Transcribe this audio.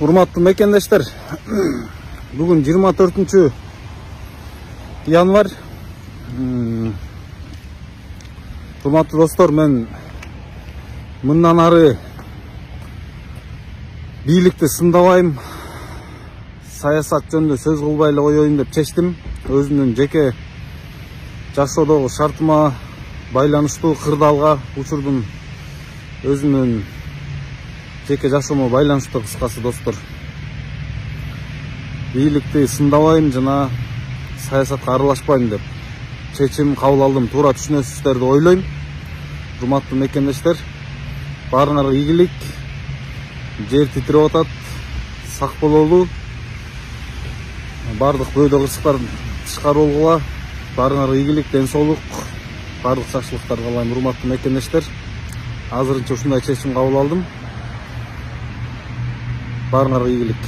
Урматтуу мекендештер, бүгүн 24 январь. Урматтуу достор, мен мындан ары бийликти сындабайм, саясат жөнүндө сөз кылбай эле коеюн деп чечтим. Өзүмдүн жеке жашоодогу шартыма байланыштуу кырдаалга учурдум, өзүмдүн жеке жашоомо байланыштуу. Кыскасы достор, бийликти сындабайм жана саясатка аралашпайм деп чечим кабыл алдым. Туура түшүнөсүздөр деп ойлойм. Урматтуу мекендештер, баарыңарга ийгилик. Жер титирип атат, сак бололу. Бардык бөөдө кырсыктар тышкары болгула. Баарыңарга ийгилик, ден соолук, бардык жакшылыктарды каалайм. Урматтуу мекендештер, азырынча ушундай чечим кабыл алдым. Баарыңарга ийгилик.